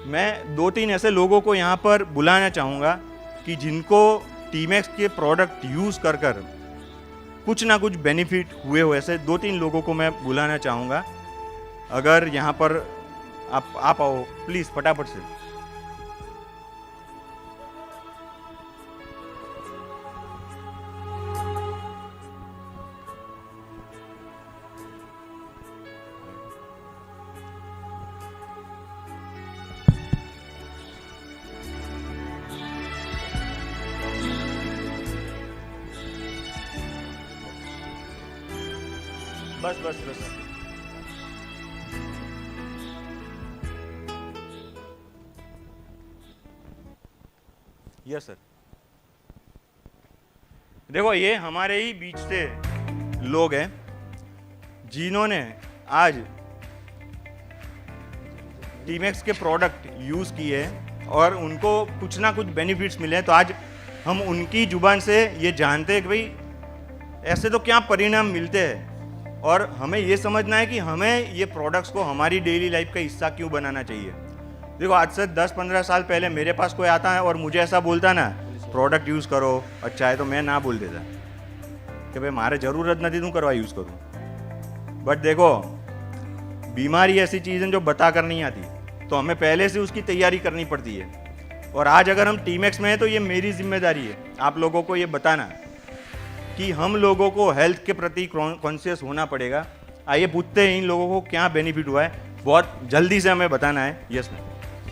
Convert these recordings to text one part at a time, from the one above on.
मैं 2-3 ऐसे लोगों को यहाँ पर बुलाना चाहूँगा कि जिनको टीमैक्स के प्रोडक्ट यूज़ कर कर कुछ ना कुछ बेनिफिट हुए हो, ऐसे 2-3 लोगों को मैं बुलाना चाहूँगा। अगर यहाँ पर आप आओ प्लीज़ फटाफट से। बस बस बस यस सर। देखो ये हमारे ही बीच से लोग हैं जिन्होंने आज टीमैक्स के प्रोडक्ट यूज़ किए हैं और उनको कुछ ना कुछ बेनिफिट्स मिले हैं। तो आज हम उनकी जुबान से ये जानते हैं कि भाई ऐसे तो क्या परिणाम मिलते हैं, और हमें ये समझना है कि हमें ये प्रोडक्ट्स को हमारी डेली लाइफ का हिस्सा क्यों बनाना चाहिए। देखो आज से 10-15 साल पहले मेरे पास कोई आता है और मुझे ऐसा बोलता ना प्रोडक्ट यूज़ करो अच्छा है, तो मैं ना बोल देता कि भाई मारे ज़रूरत नहीं तू करवा यूज़ करूँ। बट देखो बीमारी ऐसी चीज़ है जो बता कर नहीं आती, तो हमें पहले से उसकी तैयारी करनी पड़ती है। और आज अगर हम टीमैक्स में हैं तो ये मेरी जिम्मेदारी है आप लोगों को ये बताना कि हम लोगों को हेल्थ के प्रति कॉन्शियस होना पड़ेगा। आइए पूछते हैं इन लोगों को क्या बेनिफिट हुआ है, बहुत जल्दी से हमें बताना है। Yes ma'am.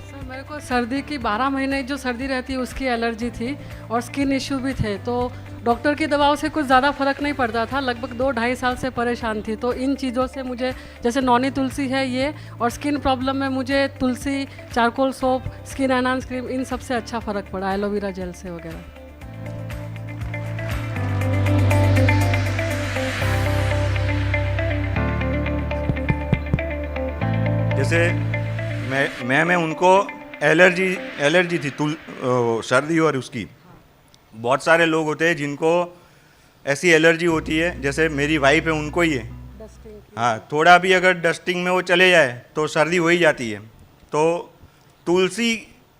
सर मेरे को सर्दी की 12 महीने जो सर्दी रहती है उसकी एलर्जी थी और स्किन इश्यू भी थे, तो डॉक्टर की दवाओं से कुछ ज़्यादा फर्क नहीं पड़ता था। लगभग 2-2.5 साल से परेशान थी। तो इन चीज़ों से मुझे, जैसे नॉनी तुलसी है ये, और स्किन प्रॉब्लम में मुझे tulsi, charcoal soap, skin enhance cream, इन सब से अच्छा फ़र्क पड़ा, एलोवेरा जेल से वगैरह। जैसे मैं उनको एलर्जी थी सर्दी और उसकी। बहुत सारे लोग होते हैं जिनको ऐसी एलर्जी होती है, जैसे मेरी वाइफ है उनको ही है। हाँ, थोड़ा भी अगर डस्टिंग में वो चले जाए तो सर्दी हो ही जाती है। तो तुलसी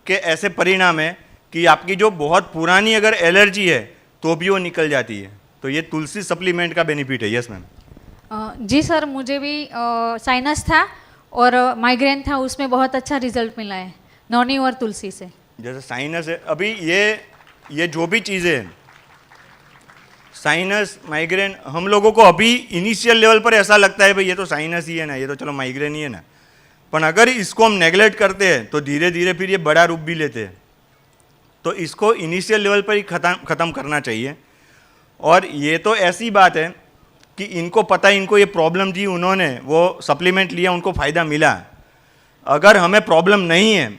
के ऐसे परिणाम है कि आपकी जो बहुत पुरानी अगर एलर्जी है तो भी वो निकल जाती है। तो ये तुलसी सप्लीमेंट का बेनिफिट है। Yes ma'am. जी सर, मुझे भी साइनस था और माइग्रेन था, उसमें बहुत अच्छा रिजल्ट मिला है नौनी और तुलसी से। जैसे साइनस है, अभी ये जो भी चीज़ें हैं, साइनस माइग्रेन, हम लोगों को अभी इनिशियल लेवल पर ऐसा लगता है भाई ये तो साइनस ही है ना, ये तो चलो माइग्रेन ही है ना। पर अगर इसको हम नेगलेक्ट करते हैं तो धीरे धीरे फिर ये बड़ा रूप भी लेते हैं। तो इसको इनिशियल लेवल पर ही ख़त्म करना चाहिए। और ये तो ऐसी बात है कि इनको पता है, इनको ये प्रॉब्लम थी, उन्होंने वो सप्लीमेंट लिया, उनको फ़ायदा मिला। अगर हमें प्रॉब्लम नहीं है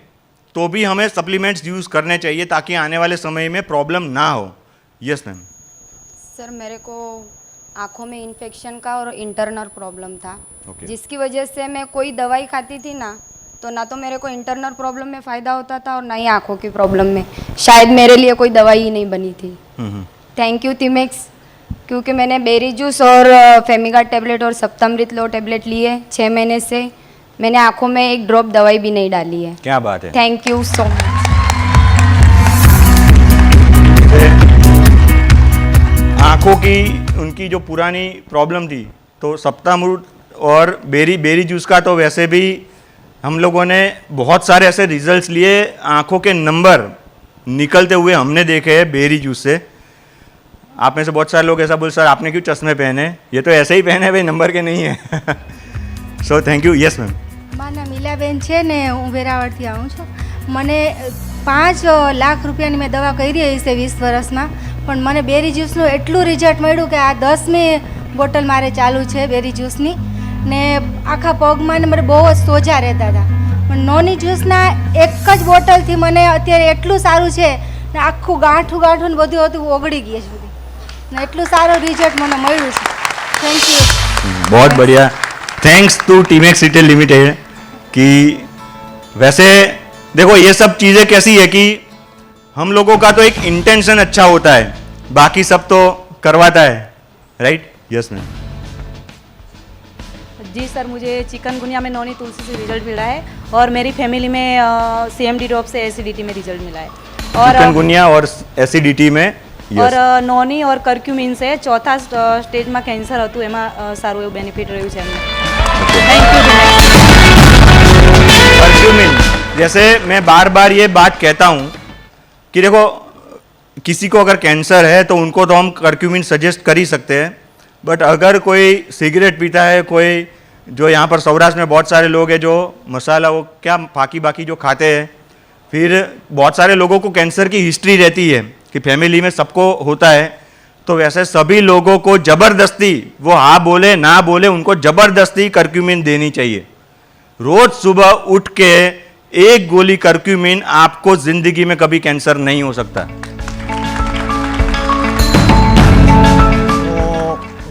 तो भी हमें सप्लीमेंट्स यूज़ करने चाहिए ताकि आने वाले समय में प्रॉब्लम ना हो। Yes ma'am. सर मेरे को आँखों में इन्फेक्शन का और इंटरनल प्रॉब्लम था। Okay. जिसकी वजह से मैं कोई दवाई खाती थी ना तो मेरे को इंटरनल प्रॉब्लम में फ़ायदा होता था और ना ही आँखों की प्रॉब्लम में। शायद मेरे लिए कोई दवाई ही नहीं बनी थी। थैंक यू टीमैक्स, क्योंकि मैंने बेरी जूस और फेमिगा टेबलेट और सप्तामृत लो टेबलेट लिए 6 महीने से, मैंने आँखों में एक ड्रॉप दवाई भी नहीं डाली है। क्या बात है। Thank you so much. आँखों की उनकी जो पुरानी प्रॉब्लम थी, तो सप्तामृत और बेरी जूस का तो वैसे भी हम लोगों ने बहुत सारे ऐसे रिजल्ट्स लिए, आँखों के नंबर निकलते हुए हमने देखे हैं बेरी जूस से। आप में से बहुत सारे लोग ऐसा बोल, सर आपने क्यों चश्मे पहने, ये तो ऐसे ही पहने भाई, नंबर के नहीं है। So thank you. Yes ma'am. મારું નામ મીલાબેન છે ને, હું વેરાવળથી આવું છું। મને 5 લાખ રૂપિયાની મેં દવા કરી છે 20 વર્ષમાં, પણ મને બેરી જ્યુસનું એટલું રિઝલ્ટ મળ્યું કે આ 10મી બોટલ મારે ચાલુ છે બેરી જ્યુસની ને આખા પગમાં ને મને બહુ જ સોજા રહેતા હતા, પણ નોની જ્યુસના એક જ બોટલથી મને અત્યારે એટલું સારું છે ને આખું ગાંઠું ને બધું હતું ઓગળી ગયું છે ને એટલું સારું રિઝલ્ટ મને મળ્યું છે। Thank you. बहुत बढ़िया, thanks to Teamax Retail Limited. कि वैसे देखो ये सब चीज़ें कैसी है कि हम लोगों का तो एक इंटेंशन अच्छा होता है, बाकी सब तो करवाता है, राइट। Yes ma'am. जी सर, मुझे चिकनगुनिया में नौनी तुलसी से रिजल्ट मिला है और मेरी फैमिली में CMD ड्रॉप से एसिडिटी में रिजल्ट मिला है और चिकनगुनिया और एसिडिटी में और નોની और કર્ક્યુમિન से चौथा સ્ટેજમાં કેન્સર હતું એમાં સારું એવું બેનિફિટ રહ્યું છે એમને. Thank you. कर्क्यूमिन, जैसे मैं बार बार ये बात कहता हूँ कि देखो किसी को अगर कैंसर है तो उनको तो हम कर्क्यूमिन सजेस्ट कर ही सकते हैं, बट अगर कोई सिगरेट पीता है, कोई जो यहाँ पर सौराष्ट्र में बहुत सारे लोग हैं जो मसाला वो क्या बाकी जो खाते हैं, फिर बहुत सारे लोगों को कैंसर की हिस्ट्री रहती है कि फैमिली में सबको होता है, तो वैसे सभी लोगों को ज़बरदस्ती वो हाँ बोले ना बोले उनको ज़बरदस्ती कर्क्यूमिन देनी चाहिए. रोज़ सुबह उठ के एक गोली कर्क्यूमिन, आपको ज़िंदगी में कभी कैंसर नहीं हो सकता.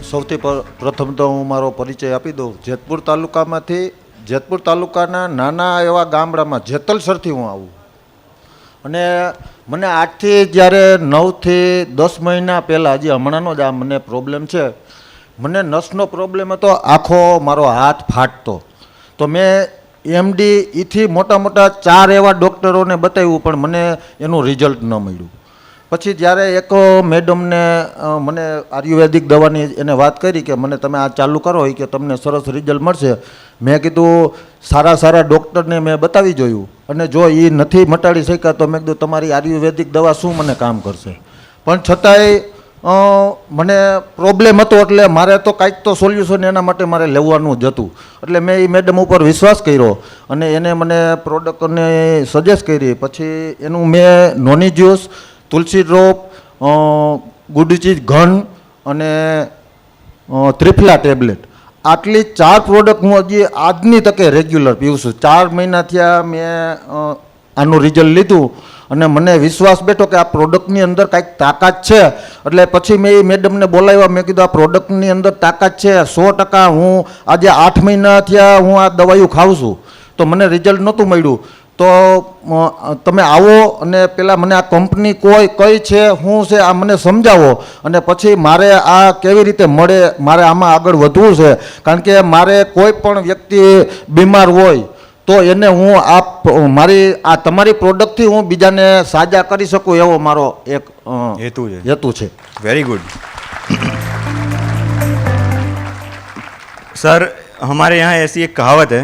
સૌથી પ્રથમ તો હું મારો પરિચય આપી દઉં. જેતપુર તાલુકાના નાના એવા ગામડામાં જેતલસરથી હું આવું અને મને આજથી જ્યારે 9 થી 10 મહિના પહેલાં હજી હમણાંનો જ આ મને પ્રોબ્લેમ છે. મને નસનો પ્રોબ્લેમ હતો, આખો મારો હાથ ફાટતો. તો મેં MD એથી મોટા 4 એવા ડૉક્ટરોને બતાવ્યું પણ મને એનું રિઝલ્ટ ન મળ્યું. પછી જ્યારે એક મેડમને મને આયુર્વેદિક દવાની એને વાત કરી કે મને તમે આ ચાલુ કરો એ કે તમને સરસ રિઝલ્ટ મળશે. મેં કીધું સારા ડૉક્ટરને મેં બતાવી જોયું અને જો એ નથી મટાડી શક્યા તો મેં કીધું તમારી આયુર્વેદિક દવા શું મને કામ કરશે. પણ છતાંય મને પ્રોબ્લેમ હતો એટલે મારે તો કાંઈક તો સોલ્યુશન એના માટે મારે લેવાનું જ હતું. એટલે મેં એ મેડમ ઉપર વિશ્વાસ કર્યો અને એને મને પ્રોડક્ટને સજેસ્ટ કરી. પછી એનું મેં નોની જ્યુસ, તુલસી ડ્રોપ, ગુડચીજ ઘન અને ત્રિફલા ટેબ્લેટ, આટલી 4 પ્રોડક્ટ હું હજી આજની તકે રેગ્યુલર પીવું છું. 4 મહિના થયા મેં આનું રિઝલ્ટ લીધું અને મને વિશ્વાસ બેઠો કે આ પ્રોડક્ટની અંદર કાંઈક તાકાત છે. એટલે પછી મેં એ મેડમને બોલાવ્યા. મેં કીધું આ પ્રોડક્ટની અંદર તાકાત છે 100%. હું આજે 8 મહિના થયા હું આ દવાઈઓ ખાઉં છું તો મને રિઝલ્ટ નહોતું મળ્યું. તો તમે આવો અને પહેલાં મને આ કંપની કઈ છે શું છે આ મને સમજાવો અને પછી મારે આ કેવી રીતે મળે, મારે આમાં આગળ વધવું છે. કારણ કે મારે કોઈ પણ વ્યક્તિ બીમાર હોય તો એને હું મારી આ તમારી પ્રોડક્ટથી હું બીજાને સાજા કરી શકું એવો મારો એક હેતુ છે. Very good. सर, हमारे यहाँ ऐसी एक कहावत है,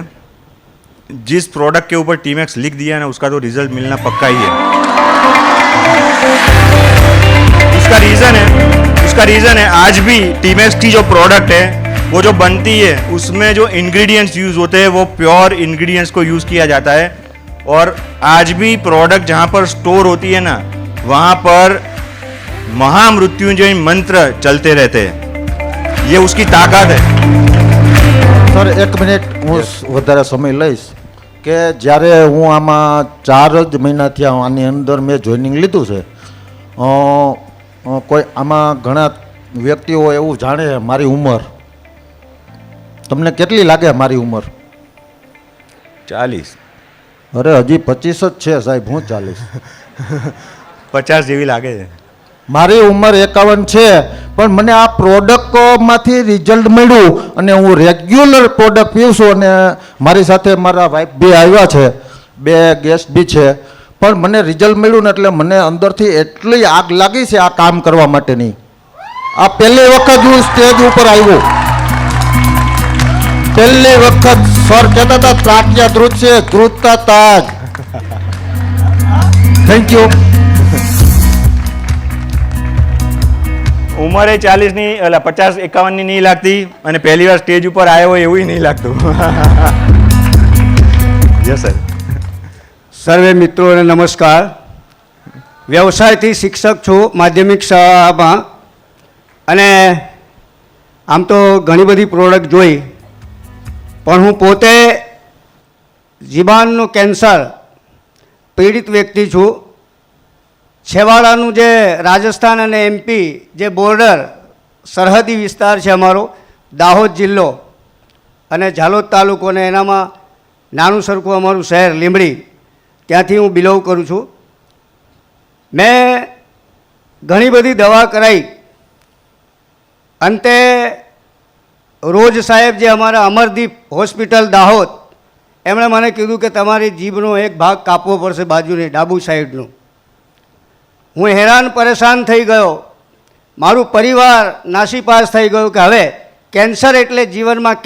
जिस प्रोडक्ट के ऊपर टीमैक्स लिख दिया ना उसका तो रिजल्ट मिलना पक्का ही है. उसका रीज़न है आज भी टीमैक्स की जो प्रोडक्ट है वो जो बनती है उसमें जो इंग्रेडिएंट्स यूज़ होते हैं वो प्योर इंग्रेडिएंट्स को यूज़ किया जाता है. और आज भी प्रोडक्ट जहाँ पर स्टोर होती है ना वहाँ पर महामृत्युंजय मंत्र चलते रहते हैं. ये उसकी ताकत है. સર 1 મિનિટ હું વધારે સમય લઈશ કે જ્યારે હું આમાં 4 જ મહિના થયા આની અંદર મેં જોઈનિંગ લીધું છે. કોઈ આમાં ઘણા વ્યક્તિઓ એવું જાણે મારી ઉંમર, તમને કેટલી લાગે મારી ઉંમર? 40. અરે હજી 25 જ છે સાહેબ, હું 40. 50 જેવી લાગે છે. મારી ઉંમર 51 છે પણ મને આ પ્રોડક્ટમાંથી રિઝલ્ટ મળ્યું અને હું રેગ્યુલર પ્રોડક્ટ પીવું છું. અને મારી સાથે મારા વાઈફ બી આવ્યા છે, 2 ગેસ્ટ બી છે. પણ મને રિઝલ્ટ મળ્યું ને એટલે મને અંદરથી એટલી આગ લાગી છે આ કામ કરવા માટેની. આ પહેલી વખત હું સ્ટેજ ઉપર આવ્યો, પહેલી વખત સર કહેતા હતા તાટિયા ધ્રુત છે, ધ્રુતતા તાજ. Thank you. ઉંમરે 40 ની 50 51 ની નહીં લાગતી અને પહેલી વાર સ્ટેજ ઉપર આવ્યો હોય એવું નહીં લાગતું. Yes sir. સર્વે મિત્રોને નમસ્કાર. વ્યવસાયથી શિક્ષક છું માધ્યમિક શાળામાં અને આમ તો ઘણી બધી પ્રોડક્ટ જોઈ પણ હું પોતે જીવાણનું કેન્સર પીડિત વ્યક્તિ છું. છેવાડાનું જે રાજસ્થાન અને MP જે બોર્ડર સરહદી વિસ્તાર છે અમારો દાહોદ જિલ્લો અને ઝાલોદ તાલુકો અને એનામાં નાનું સરખું અમારું શહેર લીંબડી, ત્યાંથી હું બિલોંગ કરું છું. મેં ઘણી બધી દવા કરાવી, અંતે રોજ સાહેબ જે અમારા અમરદીપ હોસ્પિટલ દાહોદ, એમણે મને કીધું કે તમારી જીભનો એક ભાગ કાપવો પડશે, બાજુની ડાબુ સાઈડનું. હું હેરાન પરેશાન થઈ ગયો, મારું પરિવાર નાસીપાસ થઈ ગયું કે હવે કેન્સર એટલે જીવનમાં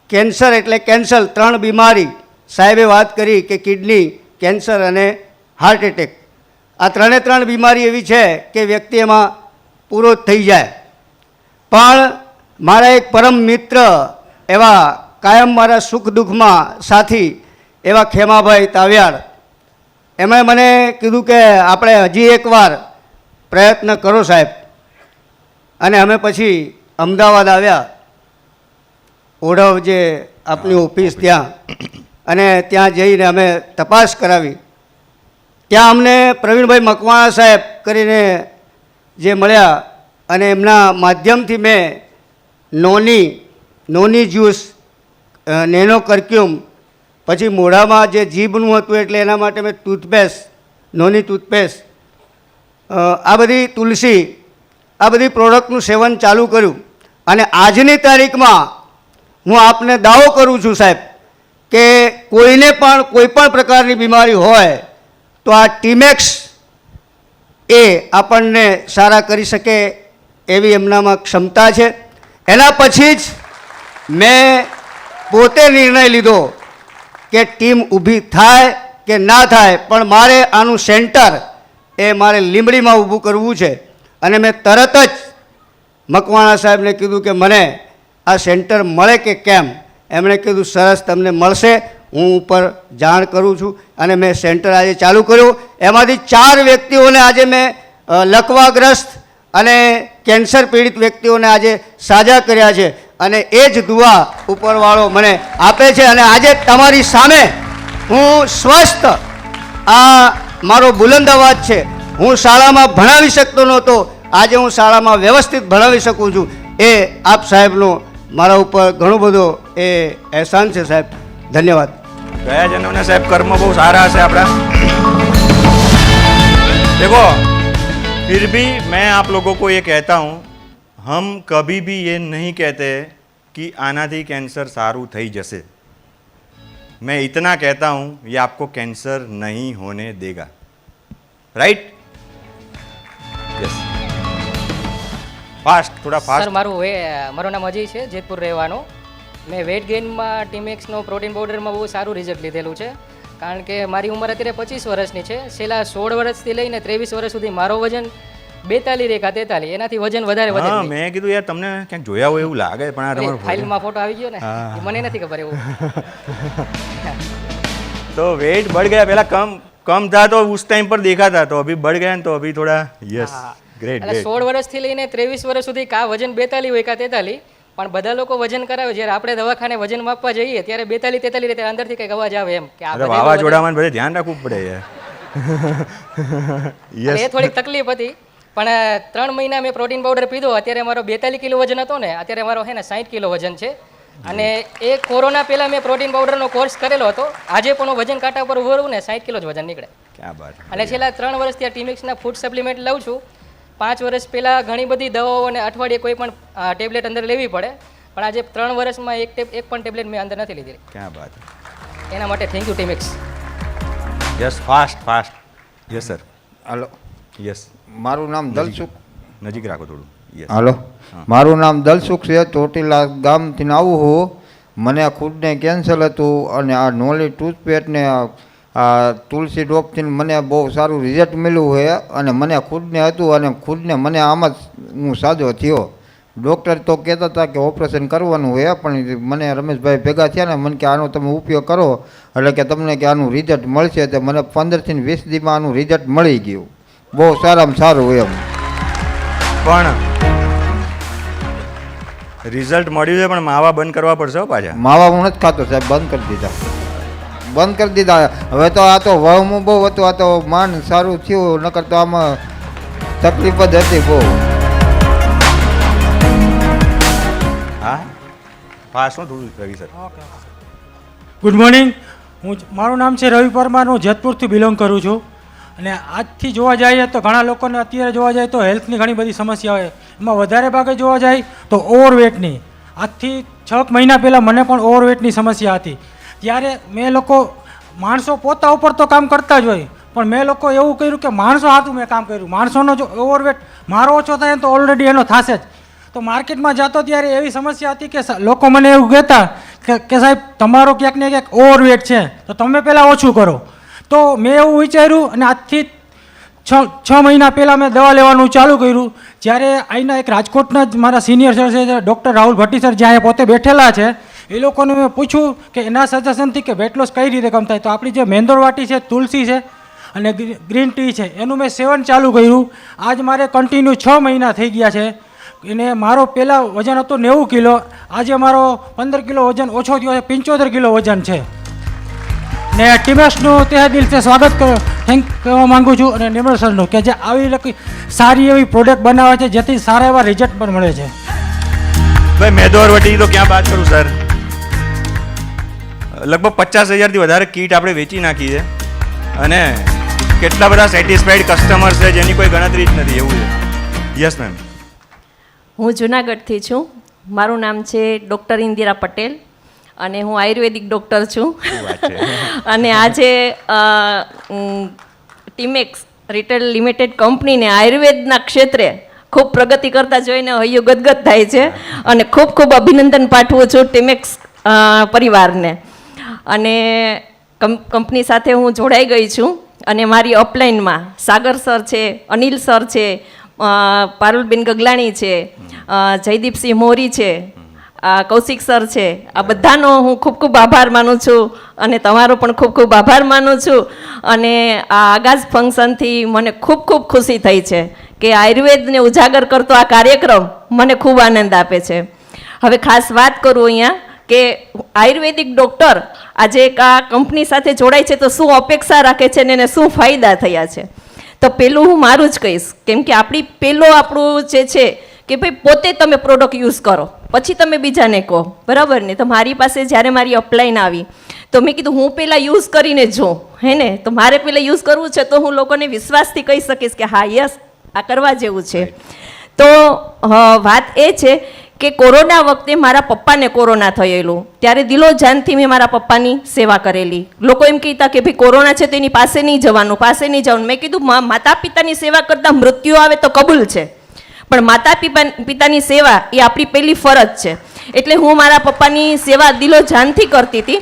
કેન્સર એટલે કેન્સર, 3 બીમારી સાહેબે વાત કરી કે કિડની કેન્સર અને હાર્ટ એટેક. આ 3 બીમારી એવી છે કે વ્યક્તિ એમાં પૂરો જ થઈ જાય. પણ મારા એક પરમ મિત્ર એવા કાયમ મારા સુખ દુઃખમાં સાથી એવા ખેમાભાઈ તાવ્યાડ, એમણે મને કીધું કે આપણે હજી એકવાર પ્રયત્ન કરો સાહેબ. અને અમે પછી અમદાવાદ આવ્યા, ઓઢવ જે આપણી ઓફિસ ત્યાં, અને ત્યાં જઈને અમે તપાસ કરાવી. ત્યાં અમને પ્રવીણભાઈ મકવાણા સાહેબ કરીને જે મળ્યા, અને એમના માધ્યમથી મેં નોની જ્યુસ, નેનો કર્ક્યુમ, પછી મોઢામાં જે જીભનું હતું એટલે એના માટે મેં નોની ટૂથપેસ્ટ, આ બધી તુલસી, આ બધી પ્રોડક્ટનું સેવન ચાલુ કર્યું. અને આજની તારીખમાં હું આપને દાવો કરું છું સાહેબ કે કોઈને પણ કોઈ પણ પ્રકારની બીમારી હોય તો આ ટીમેક્સ એ આપણને સારા કરી શકે એવી એમનામાં ક્ષમતા છે. એના પછી જ મેં પોતે નિર્ણય લીધો કે ટીમ ઊભી થાય કે ના થાય, પણ મારે આનું સેન્ટર એ મારે લીંબડીમાં ઊભું કરવું છે. અને મેં તરત જ મકવાણા સાહેબને કીધું કે મને આ સેન્ટર મળે કે કેમ. એમણે કીધું સરસ, તમને મળશે, હું ઉપર જાણ કરું છું. અને મેં સેન્ટર આજે ચાલુ કર્યું. એમાંથી 4 વ્યક્તિઓને આજે મેં લકવાગ્રસ્ત અને કેન્સર પીડિત વ્યક્તિઓને આજે સાજા કર્યા છે. અને એ જ દુઆ ઉપરવાળો મને આપે છે. અને આજે તમારી સામે હું સ્વસ્થ, આ મારો બુલંદ અવાજ છે, હું શાળામાં ભણાવી શકતો નહોતો, આજે હું શાળામાં વ્યવસ્થિત ભણાવી શકું છું. એ આપ સાહેબનો મારા ઉપર ઘણો બધો એ અહેસાન છે સાહેબ. ધન્યવાદ. ગયા જન્મના સાહેબ કર્મ બહુ સારા હશે આપણા. देखो, फिर भी मैं आप लोगों को ये कहता हूँ, हम कभी भी ये नहीं कहते कि आनाથી कैंसर सारू થઈ જશે. मैं इतना कहता हूँ, ये आपको कैंसर नहीं होने देगा. राइट? यस. फास्ट, थोड़ा फास्ट. સર મારું નામ અજય છે, જેતપુર રહેવાનો. મેં વેટ ગેઇનમાં ટીમેક્સનો પ્રોટીન પાવડરમાં બહુ સારું રિઝલ્ટ લીધેલું છે. કારણ કે મારી ઉંમર અત્યારે 25 વર્ષની છે. છેલ્લા 16 વર્ષથી લઈને 23 વર્ષ સુધી મારો વજન 42 રેખા 43, એનાથી વજન વધારે વધે. હા, મેં કીધું યાર તમને ક્યાંક જોયા હોય એવું લાગે, પણ આ તમારો ફાઇલમાં ફોટો આવી ગયો ને, એ મને નથી ખબર એવું. तो वेट बढ़ गया, पहला कम था तो उस टाइम पर देखा था, तो अभी बढ़ गया तो अभी थोड़ा यस ग्रेट. એટલે 16 વર્ષથી લઈને 23 વર્ષ સુધી કા વજન 42 હોય કા 43, પણ બધા લોકો વજન કરાવે. જ્યારે આપણે દવાખાને વજન માપવા જઈએ ત્યારે 42 43 ત્યારે અંદરથી કંઈક અવાજ આવે એમ કે અરે વાવાઝોડામાં બધે ધ્યાન રાખવું પડે યાર. એ થોડીક તકલીફ હતી. પણ 3 મહિના મેં પ્રોટીન પાવડર પીધો, અત્યારે મારો 42 કિલો વજન હતો ને, અત્યારે મારો છે ને 60 કિલો વજન છે. અને એ કોરોના પહેલાં મેં પ્રોટીન પાવડરનો કોર્સ કરેલો હતો. આજે પણ હું વજન કાંટા ઉપર ઉભો રહું ને 60 કિલો જ વજન નીકળે. ક્યાં બાત. અને છેલ્લા 3 વર્ષથી આ ટીમેક્સના ફૂડ સપ્લિમેન્ટ લઉં છું. 5 વર્ષ પહેલાં ઘણી બધી દવાઓ અને અઠવાડિયે કોઈ પણ ટેબ્લેટ અંદર લેવી પડે, પણ આજે 3 વર્ષમાં એક પણ ટેબ્લેટ મેં અંદર નથી લીધી. ક્યાં બાત. એના માટે thank you Timex. Yes, fast. Yes sir. Hello, yes. મારું નામ દલસુખ. નજીક રાખો થોડું. યસ. હાલો, મારું નામ દલસુખ છે, ચોટીલા ગામથી આવું હું. મને ખુદને કેન્સર હતું, અને આ નોલી ટૂથપેસ્ટ ને આ તુલસી ડ્રોપથી મને બહુ સારું રિઝલ્ટ મળ્યું છે. અને મને ખુદને હતું, અને ખુદને મને આમ જ હું સાજો થયો. ડૉક્ટર તો કહેતા હતા કે ઓપરેશન કરવાનું હોય, પણ મને રમેશભાઈ ભેગા થયા ને મને કે આનો તમે ઉપયોગ કરો એટલે કે તમને કે આનું રિઝલ્ટ મળશે. તો મને 15 થી 20 દીમાં આનું રિઝલ્ટ મળી ગયું. બહુ સારામાં સારું એમ. પણ રિઝલ્ટ મળ્યું છે, પણ માવા બંધ કરવા પડશે પાછા. માવા હું નથી ખાતો સાહેબ, બંધ કરી દીધા. હવે તો આ તો વહમું બહુ હતું, આ તો માન સારું થયું, નકર તો આમાં તકલીફ જ હતી બહુ. હા, ફાસ્ટ શું થોડું રવિ સર. Good morning. મારું નામ છે રવિ પરમાર, હું જેતપુરથી બિલોંગ કરું છું. અને આજથી જોવા જઈએ તો ઘણા લોકોને અત્યારે જોવા જાય તો હેલ્થની ઘણી બધી સમસ્યા હોય, એમાં વધારે ભાગે જોવા જાય તો ઓવરવેટની. આજથી 6 મહિના પહેલાં મને પણ ઓવરવેટની સમસ્યા હતી. ત્યારે મેં લોકો માણસો પોતા ઉપર તો કામ કરતા જ હોય, પણ મેં લોકો એવું કર્યું કે માણસો હાથું મેં કામ કર્યું. માણસોનો જો ઓવરવેટ મારો ઓછો થાય તો ઓલરેડી એનો થશે જ. તો માર્કેટમાં જતો ત્યારે એવી સમસ્યા હતી કે લોકો મને એવું કહેતા કે સાહેબ તમારો ક્યાંક ને ક્યાંક ઓવરવેટ છે તો તમે પહેલાં ઓછું કરો. તો મેં એવું વિચાર્યું અને આજથી 6 મહિના પહેલાં મેં દવા લેવાનું ચાલુ કર્યું. જ્યારે અહીંના એક રાજકોટના જ મારા સિનિયર સર છે ડૉક્ટર રાહુલ ભટ્ટી સર, જ્યાં પોતે બેઠેલા છે, એ લોકોને મેં પૂછ્યું કે એના સજેશનથી કે વેટ લોસ કઈ રીતે કમ થાય. તો આપણી જે મેંદોળવાટી છે, તુલસી છે અને ગ્રીન ટી છે, એનું મેં સેવન ચાલુ કર્યું. આજ મારે કન્ટિન્યુ 6 મહિના થઈ ગયા છે. એને મારો પહેલાં વજન હતું 90 કિલો, આજે મારો 15 કિલો વજન ઓછો થયો છે, 75 કિલો વજન છે. ને ટીમેક્સનું તે દિલથી સ્વાગત કહેવા માગું છું, અને નિર્મલ સરનું કે જે આવી સારી એવી પ્રોડક્ટ બનાવે છે જેથી સારા એવા રિઝલ્ટ પણ મળે છે. ભાઈ મેંદોળવટી તો ક્યાં વાત કરું સર, લગભગ 50,000થી વધારે કીટ આપણે વેચી નાખી છે અને કેટલા બધા સેટિસ્ફાઈડ કસ્ટમર છે જેની કોઈ ગણતરી જ નથી. એવું છે. Yes ma'am. હું જુનાગઢથી છું. મારું નામ છે ડૉક્ટર ઇન્દિરા પટેલ અને હું આયુર્વેદિક ડૉક્ટર છું. અને આજે ટીમેક્સ રિટેલ લિમિટેડ કંપનીને આયુર્વેદના ક્ષેત્રે ખૂબ પ્રગતિ કરતા જોઈને હૈયું ગદગદ થાય છે અને ખૂબ ખૂબ અભિનંદન પાઠવું છું ટીમેક્સ પરિવારને. અને કંપની સાથે હું જોડાઈ ગઈ છું અને મારી અપલાઇનમાં સાગર સર છે, અનિલ સર છે, પારુલબેન ગગલાણી છે, જયદીપસિંહ મોરી છે, કૌશિક સર છે, આ બધાનો હું ખૂબ ખૂબ આભાર માનું છું અને તમારો પણ ખૂબ ખૂબ આભાર માનું છું. અને આ આગાજ ફંક્શનથી મને ખૂબ ખૂબ ખુશી થઈ છે કે આયુર્વેદને ઉજાગર કરતો આ કાર્યક્રમ મને ખૂબ આનંદ આપે છે. હવે ખાસ વાત કરું અહીંયા કે આયુર્વેદિક ડૉક્ટર આજે એક આ કંપની સાથે જોડાય છે તો શું અપેક્ષા રાખે છે ને એને શું ફાયદા થયા છે. તો પહેલું હું મારું જ કહીશ, કેમ કે આપણું જે છે કે ભાઈ પોતે તમે પ્રોડક્ટ યુઝ કરો પછી તમે બીજાને કહો, બરાબર ને. તો મારી પાસે જ્યારે મારી અપલાઈન આવી તો મેં કીધું હું પહેલાં યુઝ કરીને જોઉં, હે ને. તો મારે પહેલાં યુઝ કરવું છે તો હું લોકોને વિશ્વાસથી કહી શકીશ કે હા યસ આ કરવા જેવું છે. તો વાત એ છે કે કોરોના વખતે મારા પપ્પાને કોરોના થયેલું, ત્યારે દિલો જાનથી મેં મારા પપ્પાની સેવા કરેલી. લોકો એમ કહેતા કે ભાઈ કોરોના છે તો એની પાસે નહીં જવાનું. મેં કીધું માતા પિતાની સેવા કરતાં મૃત્યુ આવે તો કબૂલ છે, પણ માતા પિતાની સેવા એ આપણી પહેલી ફરજ છે. એટલે હું મારા પપ્પાની સેવા દિલો જાનથી કરતી હતી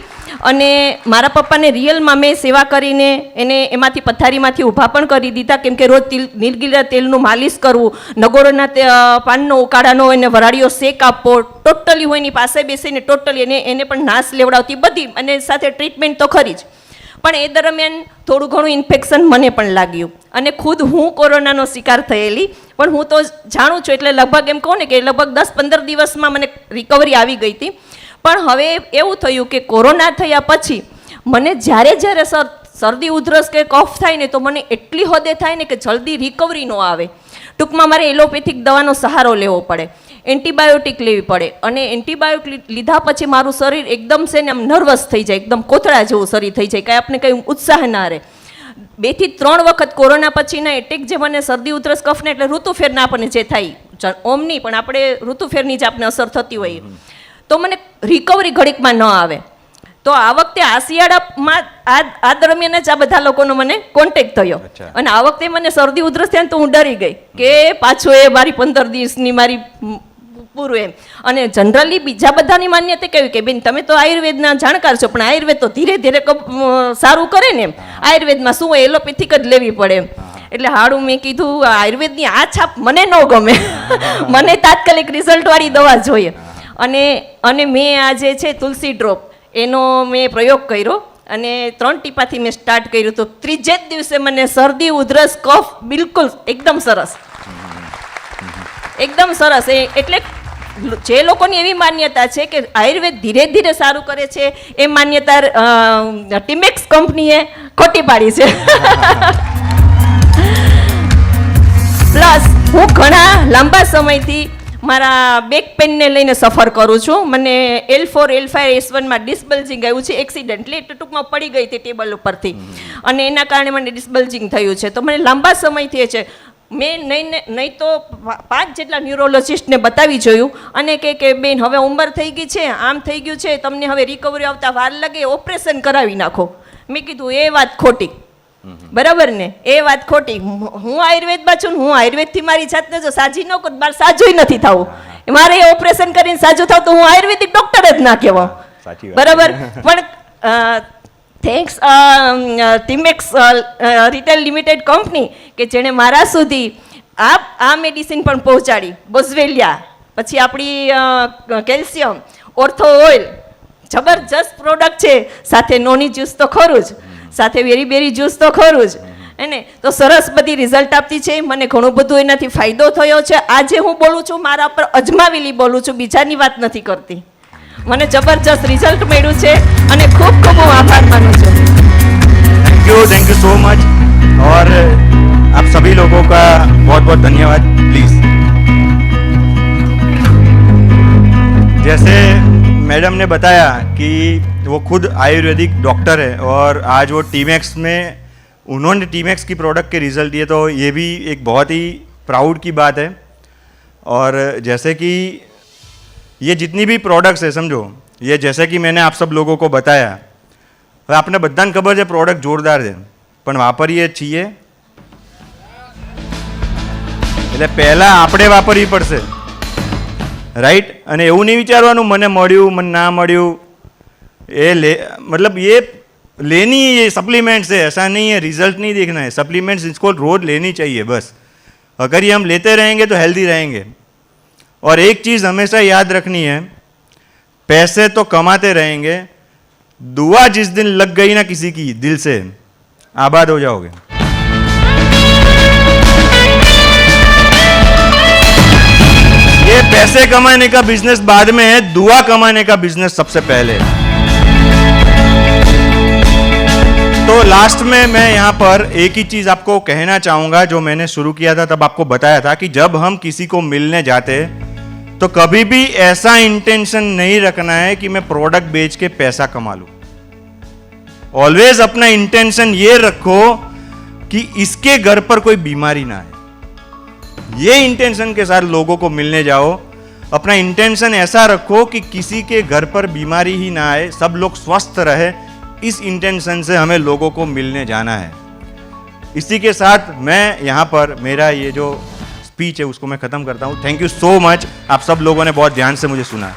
અને મારા પપ્પાને રિયલમાં મેં સેવા કરીને એને એમાંથી પથારીમાંથી ઊભા પણ કરી દીધા, કેમ કે રોજ નીલગીરા તેલનું માલિશ કરવું, નગોરના પાનનો ઉકાળાનો એને વરાળીઓ શેક આપવો, ટોટલી હું એની પાસે બેસીને ટોટલી એને પણ નાશ લેવડાવતી બધી, અને સાથે ટ્રીટમેન્ટ તો ખરી જ. પણ એ દરમિયાન થોડું ઘણું ઇન્ફેક્શન મને પણ લાગ્યું અને ખુદ હું કોરોનાનો શિકાર થયેલી, પણ હું તો જાણું છું એટલે લગભગ એમ કહું ને કે લગભગ 10-15 દિવસમાં મને રિકવરી આવી ગઈ હતી. પણ હવે એવું થયું કે કોરોના થયા પછી મને જ્યારે શરદી ઉધરસ કે કફ થાય ને તો મને એટલી હદે થાય ને કે જલ્દી રિકવરી ન આવે. ટૂંકમાં મારે એલોપેથિક દવાનો સહારો લેવો પડે, એન્ટીબાયોટિક લેવી પડે, અને એન્ટીબાયોટિક લીધા પછી મારું શરીર એકદમ છે ને આમ નર્વસ થઈ જાય, એકદમ કોથળા જેવું શરીર થઈ જાય, કાંઈ આપણે કંઈ ઉત્સાહ ના રહે. 2 થી 3 વખત કોરોના પછીના એટેક જે મને શરદી ઉધરસ કફને એટલે ઋતુફેરના આપણને જે થાય, ઓમ નહીં પણ આપણે ઋતુફેરની જે આપણે અસર થતી હોય, તો મને રિકવરી ઘડીકમાં ન આવે. તો આ વખતે આ શિયાળામાં આ દરમિયાન જ આ બધા લોકોનો મને કોન્ટેક્ટ થયો અને આ વખતે મને શરદી ઉધરસ થયા તો હું ડરી ગઈ કે પાછું એ મારી 15 દિવસની મારી પૂરું એમ. અને જનરલી બીજા બધાની માન્યતા કેવી કે બેન તમે તો આયુર્વેદના જાણકાર છો, પણ આયુર્વેદ તો ધીરે ધીરે સારું કરે ને એમ, આયુર્વેદમાં શું હોય એલોપેથિક જ લેવી પડે એમ. એટલે હાડું મેં કીધું આયુર્વેદની આ છાપ મને ન ગમે, મને તાત્કાલિક રિઝલ્ટવાળી દવા જોઈએ. અને મેં આ જે છે તુલસી ડ્રોપ એનો મેં પ્રયોગ કર્યો અને 3 ટીપાથી મેં સ્ટાર્ટ કર્યું. તો 3જે જ દિવસે મને શરદી ઉધરસ કફ બિલકુલ એકદમ સરસ. એટલે જે લોકોની એવી માન્યતા છે કે આયુર્વેદ ધીરે ધીરે સારું કરે છે એ માન્યતા ટીમેક્સ કંપનીએ ખોટી પાડી છે. પ્લસ હું ઘણા લાંબા સમયથી મારા બેક પેનને લઈને સફર કરું છું. મને L4 L5 S1માં ડિસ્બલ્જિંગ આવ્યું છે એક્સિડન્ટલી, એટલે ટૂંકમાં પડી ગઈ હતી ટેબલ ઉપરથી અને એના કારણે મને ડિસ્બલ્જિંગ થયું છે. તો મને લાંબા સમયથી છે, મેં નહીં તો 5 જેટલા ન્યુરોલોજિસ્ટને બતાવી જોયું અને કે બેન હવે ઉંમર થઈ ગઈ છે, આમ થઈ ગયું છે, તમને હવે રિકવરી આવતા વાર લાગે, ઓપરેશન કરાવી નાખો. મેં કીધું એ વાત ખોટી, બરાબર ને, એ વાત ખોટી. હું આયુર્વેદમાં છું, હું આયુર્વેદથી મારી જાતને જો સાજી ન કરું, મારે સાજુય નથી થવું. મારે ઓપરેશન કરીને સાજું થાવ તો હું આયુર્વેદિક ડૉક્ટર જ ના કહેવાય, બરાબર. પણ thanks Timex retail limited company કે જેણે મારા સુધી આ મેડિસિન પણ પહોંચાડી. બોઝવેલિયા, પછી આપણી કેલ્શિયમ, ઓર્થો ઓઇલ, જબરજસ્ત પ્રોડક્ટ છે. સાથે નોની જ્યુસ તો ખરું જ, સાથે વેરીબેરી જ્યુસ તો ખરું જ, એને તો સરસ બધી રિઝલ્ટ આપતી છે. મને ઘણું બધું એનાથી ફાયદો થયો છે. આજે હું બોલું છું મારા પર અજમાવેલી બોલું છું, બીજાની વાત નથી કરતી. મને જબરજસ્ત રિઝલ્ટ મળ્યું છે અને ખૂબ ખૂબ હું આભાર માનું છું. थैंक यू सो मच और आप सभी लोगों का बहुत बहुत धन्यवाद. प्लीज, जैसे मैडम ने बताया कि वो खुद आयुर्वेदिक डॉक्टर है और आज वो टीमैक्स में उन्होंने टीमैक्स की प्रोडक्ट के रिज़ल्ट दिए, तो ये भी एक बहुत ही प्राउड की बात है. और जैसे कि ये जितनी भी प्रोडक्ट्स है, समझो ये जैसे कि मैंने आप सब लोगों को बताया, હવે આપણે બધાને ખબર છે પ્રોડક્ટ જોરદાર છે, પણ વાપરીએ છીએ એટલે પહેલાં આપણે વાપરવી પડશે, રાઈટ. અને એવું નહીં વિચારવાનું મને મળ્યું મને ના મળ્યું, એ मतलब ये लेनी ये सप्लीमेंट्स है, ऐसा नहीं है रिजल्ट नहीं देखना है. सप्लीमेंट्स इसको रोज लेनी चाहिए बस. अगर ये हम लेते रहेंगे तो हेल्दी रहेंगे. और एक चीज़ हमेशा याद रखनी है, पैसे तो कमाते रहेंगे, दुआ जिस दिन लग गई ना किसी की दिल से, आबाद हो जाओगे. ये पैसे कमाने का बिजनेस बाद में है, दुआ कमाने का बिजनेस सबसे पहले है. तो लास्ट में मैं यहाँ पर एक ही चीज़ आपको कहना चाहूँगा, जो मैंने शुरू किया था तब आपको बताया था कि जब हम किसी को मिलने जाते तो कभी भी ऐसा इंटेंशन नहीं रखना है कि मैं प्रोडक्ट बेच के पैसा कमा लूँ. ऑलवेज अपना इंटेंशन ये रखो कि इसके घर पर कोई बीमारी ना आए. ये इंटेंशन के साथ लोगों को मिलने जाओ. अपना इंटेंशन ऐसा रखो कि किसी के घर पर बीमारी ही ना आए, सब लोग स्वस्थ रहे. इस इंटेंशन से हमें लोगों को मिलने जाना है. इसी के साथ मैं यहाँ पर मेरा ये जो स्पीच है उसको मैं ख़त्म करता हूँ. Thank you so much. आप सब लोगों ने बहुत ध्यान से मुझे सुना.